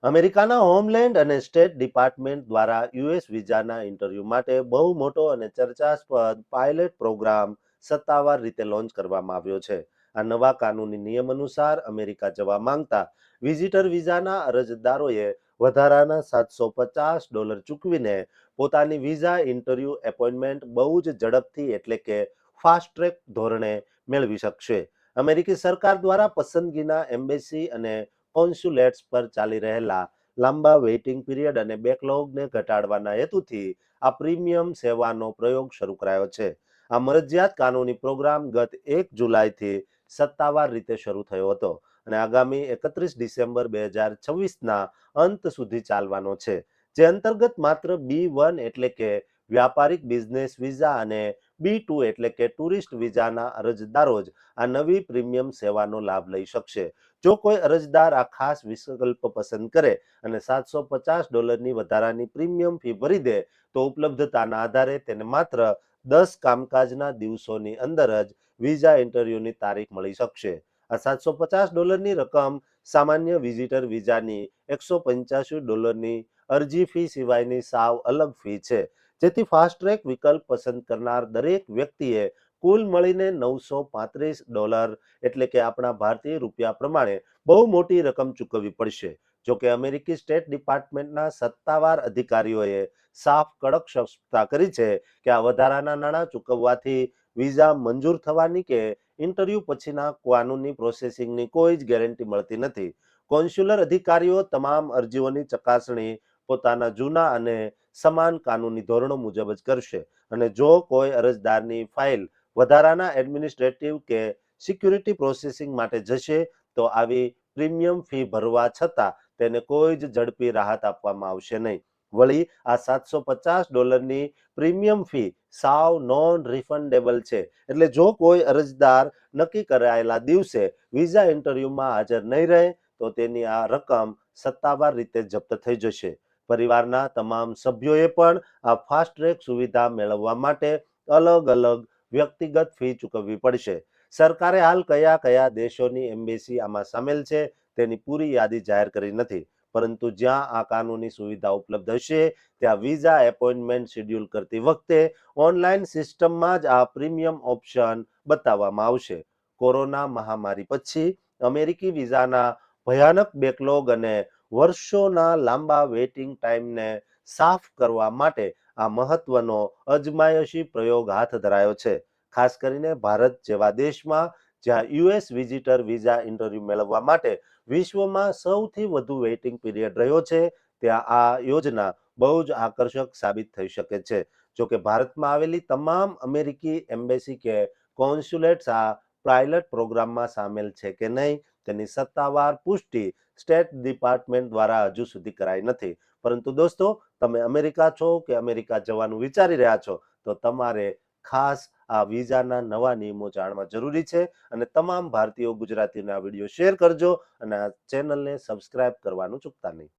અમેરિકાના હોમલેન્ડ અને state department દ્વારા યુએસ વિઝાના ઇન્ટરવ્યૂ માટે બહુ મોટો અને ચર્ચાસ્પદ પાયલટ પ્રોગ્રામ સત્તાવાર રીતે લોન્ચ કરવામાં આવ્યો છે. આ નવા કાનૂની નિયમ અનુસાર અમેરિકા જવા માંગતા વિઝિટર વિઝાના અરજદારોએ વધારાના $750 ચૂકવીને પોતાની વિઝા ઇન્ટરવ્યૂ એપોઇન્ટમેન્ટ બહુ જ ઝડપથી એટલે કે ફાસ્ટ ટ્રેક ધોરણે મેળવી શકશે. અમેરિકી સરકાર દ્વારા પસંદગીના એમ્બેસી અને કોન્સ્યુલેટ્સ પર ચાલી રહેલા લાંબા વેઇટિંગ પીરિયડ અને બેકલોગને ઘટાડવાના હેતુથી આ પ્રીમિયમ સેવાનો પ્રયોગ શરૂ કરાયો છે. આ મરજિયાત કાનૂની પ્રોગ્રામ ગત 1 જુલાઈથી સત્તાવાર રીતે શરૂ થયો હતો અને આગામી 31 ડિસેમ્બર 2026ના અંત સુધી ચાલવાનો છે, જે અંતર્ગત માત્ર B1 એટલે કે વ્યાપારિક બિઝનેસ વિઝા અને B2 એટલે કે ટુરિસ્ટ વિઝાના અરજદારો જ આ નવી પ્રીમિયમ સેવાનો લાભ લઈ શકશે. જો કોઈ અરજદાર આ ખાસ વિકલ્પ પસંદ કરે અને $750ની વધારાની પ્રીમિયમ ફી ભરી દે તો ઉપલબ્ધતાના આધારે તેને માત્ર 10 કામકાજના દિવસોની અંદર જ વિઝા ઇન્ટરવ્યૂની તારીખ મળી શકશે. આ $750ની રકમ સામાન્ય વિઝિટર વિઝાની $185ની અરજી ફી સિવાયની સાવ અલગ ફી છે, જેથી ફાસ્ટ ટ્રેક વિકલ્પ પસંદ કરનાર દરેક વ્યક્તિએ કુલ મળીને $935 એટલે કે આપણા ભારતીય રૂપિયા પ્રમાણે બહુ મોટી રકમ ચૂકવવી પડશે. જોકે અમેરિકી સ્ટેટ ડિપાર્ટમેન્ટના સત્તાવાર અધિકારીઓએ સાફ કડક સ્પષ્ટતા કરી છે કે આ વધારાના નાણાં ચૂકવવાથી વિઝા મંજૂર થવાની કે ઇન્ટરવ્યૂ પછીના કાનૂની પ્રોસેસિંગની કોઈ જ ગેરંટી મળતી નથી. કોન્સ્યુલર અધિકારીઓ તમામ અરજીઓની ચકાસણી પોતાના જૂના અને સમાન કાનૂની ધોરણો મુજબ જ કરશે અને જો કોઈ અરજદારની ફાઇલ વધારાના એડમિનિસ્ટ્રેટિવ કે સિક્યુરિટી પ્રોસેસિંગ માટે જશે તો આવી પ્રીમિયમ ફી ભરવા છતાં તેને કોઈ જ ઝડપી રાહત આપવામાં આવશે નહીં. વળી આ $750ની પ્રીમિયમ ફી સાવ નોન રિફંડેબલ છે, એટલે જો કોઈ અરજદાર નક્કી કરાયેલા દિવસે વિઝા ઇન્ટરવ્યૂમાં હાજર નહીં રહે તો તેની આ રકમ સત્તાવાર રીતે જપ્ત થઈ જશે. પરિવારના તમામ સભ્યોએ પણ આ ફાસ્ટ ટ્રેક સુવિધા મેળવવા માટે અલગ અલગ વ્યક્તિગત ફી ચૂકવવી પડશે. સરકારે હાલ કયા કયા દેશોની એમ્બેસી આમાં સામેલ છે તેની પૂરી યાદી જાહેર કરી નથી, પરંતુ જ્યાં આ કાનૂની સુવિધા ઉપલબ્ધ હશે ત્યાં વિઝા એપોઇન્ટમેન્ટ શેડ્યુલ કરતી વખતે ઓનલાઈન સિસ્ટમમાં જ આ પ્રીમિયમ ઓપ્શન બતાવવામાં આવશે. કોરોના મહામારી પછી અમેરિકી વિઝાના ભયાનક બેકલોગ અને વર્ષોના લાંબા વેઇટિંગ ટાઈમને સાફ કરવા માટે આ મહત્વનો અજમાયશી પ્રયોગ હાથ ધરાયો છે. ખાસ કરીને ભારત જેવા દેશમાં જ્યાં યુએસ વિઝિટર વિઝા ઇન્ટરવ્યૂ મેળવવા માટે વિશ્વમાં સૌથી વધુ વેઇટિંગ પીરિયડ રહ્યો છે, ત્યાં આ યોજના બહુ જ આકર્ષક સાબિત થઈ શકે છે. જોકે ભારતમાં આવેલી તમામ અમેરિકી એમ્બેસી કે કોન્સ્યુલેટ્સ આ પાયલટ પ્રોગ્રામમાં સામેલ છે કે નહીં તેની સત્તાવાર પુષ્ટિ સ્ટેટ ડિપાર્ટમેન્ટ દ્વારા હજુ સુધી કરાઈ નથી. પરંતુ દોસ્તો, તમે અમેરિકા છો કે અમેરિકા જવાનું વિચારી રહ્યા છો તો તમારે ખાસ આ વિઝાના નવા નિયમો જાણવા જરૂરી છે અને તમામ ભારતીયો ગુજરાતીને આ વિડીયો શેર કરજો અને આ ચેનલને સબસ્ક્રાઇબ કરવાનું ચૂકતા નહીં.